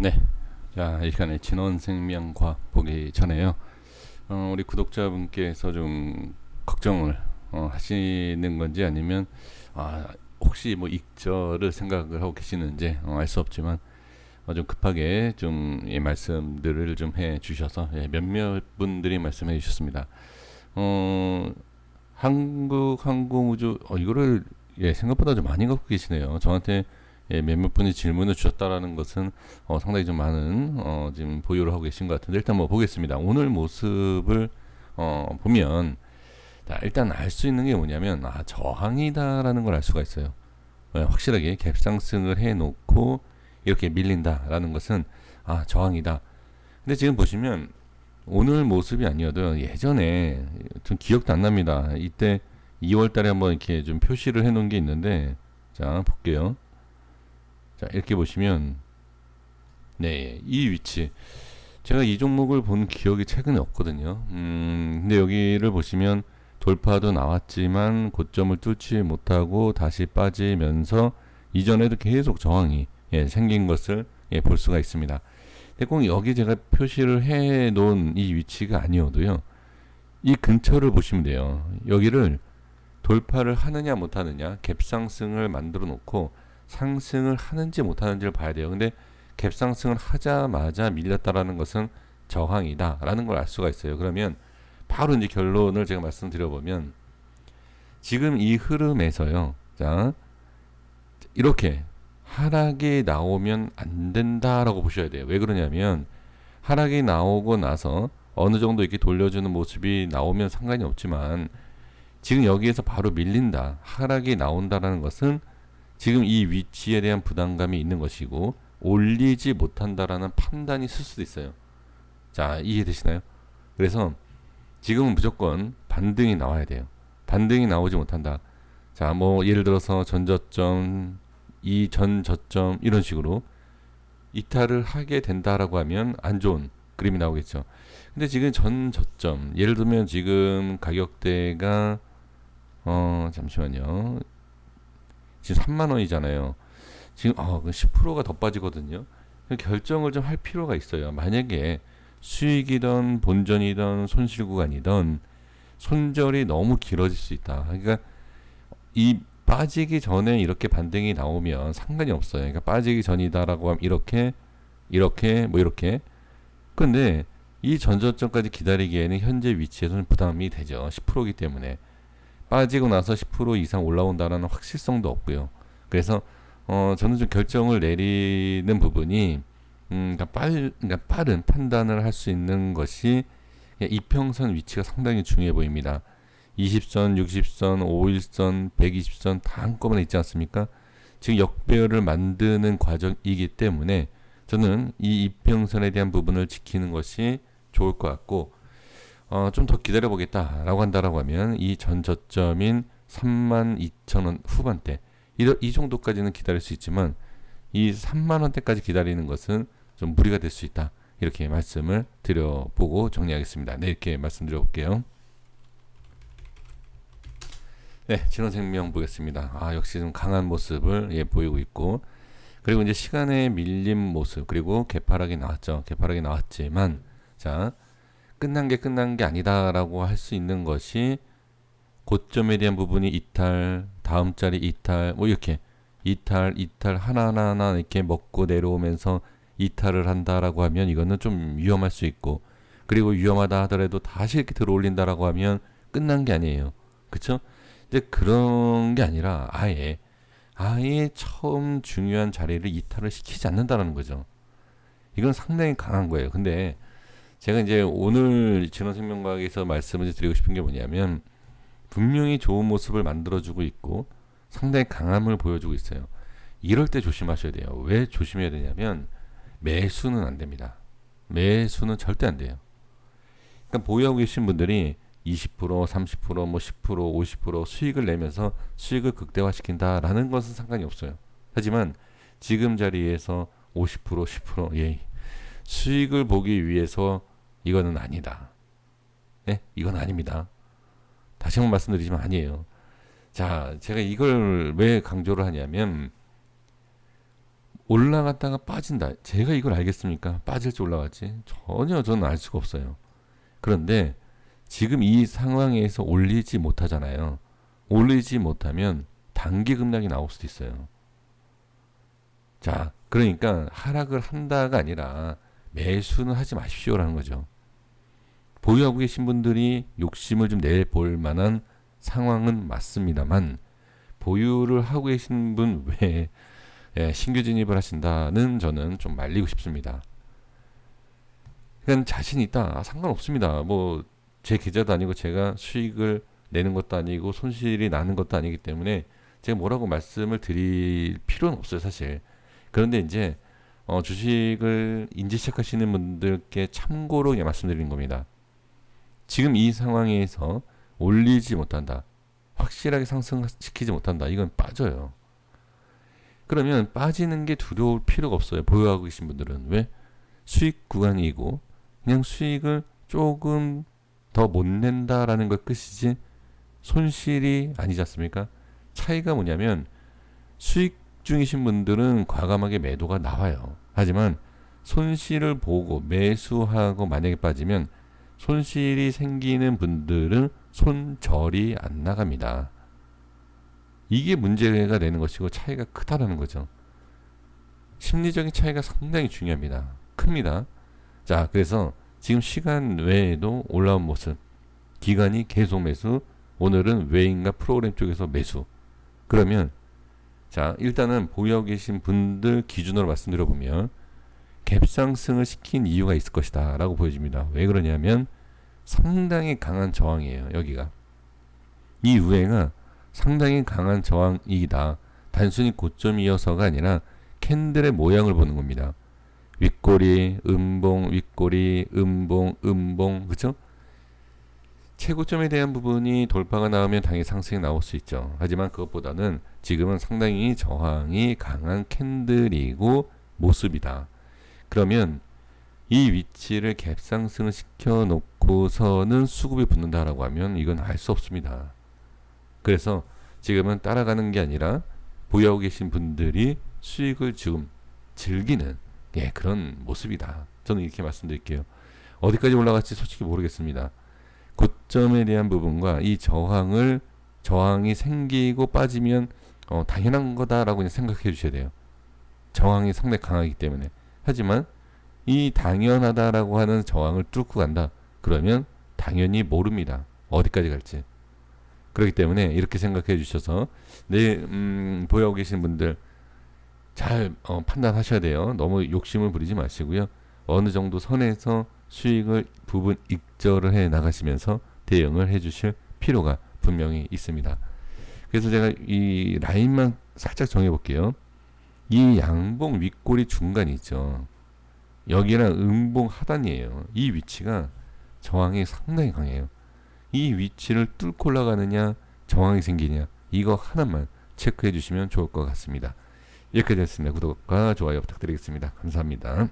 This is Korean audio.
네. 자, 이 시간에 진원생명과 보기 전에요. 우리 구독자분께서 좀 걱정을 하시는 건지 아니면 혹시 뭐 익절을 생각을 하고 계시는지 알 수 없지만 좀 급하게 좀 말씀들을 좀 해 주셔서 몇몇 분들이 말씀해 주셨습니다. 어, 한국항공우주 이거를 생각보다 좀 많이 갖고 계시네요. 저한테 몇몇 분이 질문을 주셨다라는 것은 상당히 좀 많은 지금 보유를 하고 계신 것 같은데 일단 뭐 보겠습니다. 오늘 모습을 보면 일단 알 수 있는 게 뭐냐면 저항이다라는 걸 알 수가 있어요. 확실하게 갭상승을 해놓고 이렇게 밀린다라는 것은 저항이다. 근데 지금 보시면 오늘 모습이 아니어도 예전에 좀 기억도 안 납니다. 이때 2월 달에 한번 이렇게 좀 표시를 해 놓은 게 있는데 자, 볼게요. 자, 이렇게 보시면 네, 이 위치 제가 이 종목을 본 기억이 최근에 없거든요. 근데 여기를 보시면 돌파도 나왔지만 고점을 뚫지 못하고 다시 빠지면서 이전에도 계속 저항이 생긴 것을 볼 수가 있습니다. 근데 꼭 여기 제가 표시를 해 놓은 이 위치가 아니어도요. 이 근처를 보시면 돼요. 여기를 돌파를 하느냐 못하느냐 갭상승을 만들어 놓고 상승을 하는지 못하는지를 봐야 돼요. 근데 갭상승을 하자마자 밀렸다라는 것은 저항이다라는 걸 알 수가 있어요. 그러면 바로 이제 결론을 제가 말씀드려 보면 지금 이 흐름에서요. 자, 이렇게 하락이 나오면 안 된다라고 보셔야 돼요. 왜 그러냐면 하락이 나오고 나서 어느 정도 이렇게 돌려주는 모습이 나오면 상관이 없지만 지금 여기에서 바로 밀린다, 하락이 나온다라는 것은 지금 이 위치에 대한 부담감이 있는 것이고 올리지 못한다라는 판단이 있을 수도 있어요. 자, 이해되시나요? 그래서 지금은 무조건 반등이 나와야 돼요. 반등이 나오지 못한다. 자, 뭐 예를 들어서 전저점, 이 전저점 이런 식으로 이탈을 하게 된다라고 하면 안 좋은 그림이 나오겠죠. 근데 지금 전저점, 예를 들면 지금 가격대가 잠시만요. 지금 3만 원이잖아요. 지금 10%가 더 빠지거든요. 결정을 좀 할 필요가 있어요. 만약에 수익이든 본전이든 손실 구간이든 손절이 너무 길어질 수 있다. 그러니까 이 빠지기 전에 이렇게 반등이 나오면 상관이 없어요. 그러니까 빠지기 전이다라고 하면 이렇게 뭐 이렇게. 근데 이 전저점까지 기다리기에는 현재 위치에서는 부담이 되죠. 10%이기 때문에. 빠지고 나서 10% 이상 올라온다는 확실성도 없고요. 그래서 저는 좀 결정을 내리는 부분이 그러니까 빠른 판단을 할 수 있는 것이 이평선 위치가 상당히 중요해 보입니다. 20선, 60선, 5일선, 120선 다 한꺼번에 있지 않습니까? 지금 역배열을 만드는 과정이기 때문에 저는 이 이평선에 대한 부분을 지키는 것이 좋을 것 같고 좀 더 기다려 보겠다라고 한다라고 하면 이 전 저점인 32,000원 후반대 이 정도까지는 기다릴 수 있지만 이 3만 원대까지 기다리는 것은 좀 무리가 될 수 있다. 이렇게 말씀을 드려보고 정리하겠습니다. 네, 이렇게 말씀드려 볼게요. 네, 진원생명 보겠습니다. 역시 좀 강한 모습을 보이고 있고 그리고 이제 시간의 밀림 모습 그리고 개파락이 나왔죠. 개파락이 나왔지만 자, 끝난 게 아니다라고 할 수 있는 것이 고점에 대한 부분이 이탈, 다음 자리 이탈, 뭐 이렇게 이탈 하나하나 이렇게 먹고 내려오면서 이탈을 한다라고 하면 이거는 좀 위험할 수 있고 그리고 위험하다 하더라도 다시 이렇게 들어올린다라고 하면 끝난 게 아니에요. 그쵸? 근데 그런 게 아니라 아예 처음 중요한 자리를 이탈을 시키지 않는다라는 거죠. 이건 상당히 강한 거예요. 근데 제가 이제 오늘 진원생명과학에서 말씀을 드리고 싶은 게 뭐냐면 분명히 좋은 모습을 만들어주고 있고 상당히 강함을 보여주고 있어요. 이럴 때 조심하셔야 돼요. 왜 조심해야 되냐면 매수는 안 됩니다. 매수는 절대 안 돼요. 그러니까 보유하고 계신 분들이 20%, 30%, 뭐 10%, 50% 수익을 내면서 수익을 극대화시킨다라는 것은 상관이 없어요. 하지만 지금 자리에서 50%, 10% 수익을 보기 위해서 이거는 아니다. 네? 이건 아닙니다. 다시 한번 말씀드리지만 아니에요. 자, 제가 이걸 왜 강조를 하냐면 올라갔다가 빠진다. 제가 이걸 알겠습니까? 빠질지 올라갈지 전혀 저는 알 수가 없어요. 그런데 지금 이 상황에서 올리지 못하잖아요. 올리지 못하면 단기 급락이 나올 수도 있어요. 자, 그러니까 하락을 한다가 아니라 매수는 하지 마십시오라는 거죠. 보유하고 계신 분들이 욕심을 좀 내볼 만한 상황은 맞습니다만 보유를 하고 계신 분 외에 신규 진입을 하신다는 저는 좀 말리고 싶습니다. 그냥 자신 있다. 상관없습니다. 뭐 제 계좌도 아니고 제가 수익을 내는 것도 아니고 손실이 나는 것도 아니기 때문에 제가 뭐라고 말씀을 드릴 필요는 없어요, 사실. 그런데 이제 주식을 이제 시작하시는 분들께 참고로 그냥 말씀드리는 겁니다. 지금 이 상황에서 올리지 못한다. 확실하게 상승시키지 못한다. 이건 빠져요. 그러면 빠지는 게 두려울 필요가 없어요. 보유하고 계신 분들은. 왜? 수익 구간이고 그냥 수익을 조금 더 못 낸다라는 것 끝이지 손실이 아니지 않습니까? 차이가 뭐냐면 수익 중이신 분들은 과감하게 매도가 나와요. 하지만 손실을 보고 매수하고 만약에 빠지면 손실이 생기는 분들은 손절이 안 나갑니다. 이게 문제가 되는 것이고 차이가 크다라는 거죠. 심리적인 차이가 상당히 중요합니다. 큽니다. 자, 그래서 지금 시간 외에도 올라온 모습, 기간이 계속 매수, 오늘은 외인과 프로그램 쪽에서 매수. 그러면 자, 일단은 보유하고 계신 분들 기준으로 말씀드려보면 갭상승을 시킨 이유가 있을 것이다 라고 보여집니다. 왜 그러냐면 상당히 강한 저항이에요. 여기가 이 우회가 상당히 강한 저항이다. 단순히 고점이어서가 아니라 캔들의 모양을 보는 겁니다. 윗꼬리, 음봉, 윗꼬리, 음봉, 음봉, 그쵸? 최고점에 대한 부분이 돌파가 나오면 당연히 상승이 나올 수 있죠. 하지만 그것보다는 지금은 상당히 저항이 강한 캔들이고 모습이다. 그러면 이 위치를 갭상승을 시켜놓고서는 수급이 붙는다라고 하면 이건 알 수 없습니다. 그래서 지금은 따라가는 게 아니라 보유하고 계신 분들이 수익을 지금 즐기는 그런 모습이다. 저는 이렇게 말씀드릴게요. 어디까지 올라갈지 솔직히 모르겠습니다. 고점에 대한 부분과 이 저항이 생기고 빠지면 당연한 거다라고 그냥 생각해 주셔야 돼요. 저항이 상당히 강하기 때문에. 하지만 이 당연하다라고 하는 저항을 뚫고 간다. 그러면 당연히 모릅니다. 어디까지 갈지. 그렇기 때문에 이렇게 생각해 주셔서 보유하고 계신 분들 잘 판단하셔야 돼요. 너무 욕심을 부리지 마시고요. 어느 정도 선에서 수익을 부분 익절을 해 나가시면서 대응을 해 주실 필요가 분명히 있습니다. 그래서 제가 이 라인만 살짝 정해 볼게요. 이 양봉 윗꼬리 중간이 있죠. 여기랑 음봉 하단이에요. 이 위치가 저항이 상당히 강해요. 이 위치를 뚫고 올라가느냐 저항이 생기냐 이거 하나만 체크해 주시면 좋을 것 같습니다. 이렇게 됐습니다. 구독과 좋아요 부탁드리겠습니다. 감사합니다.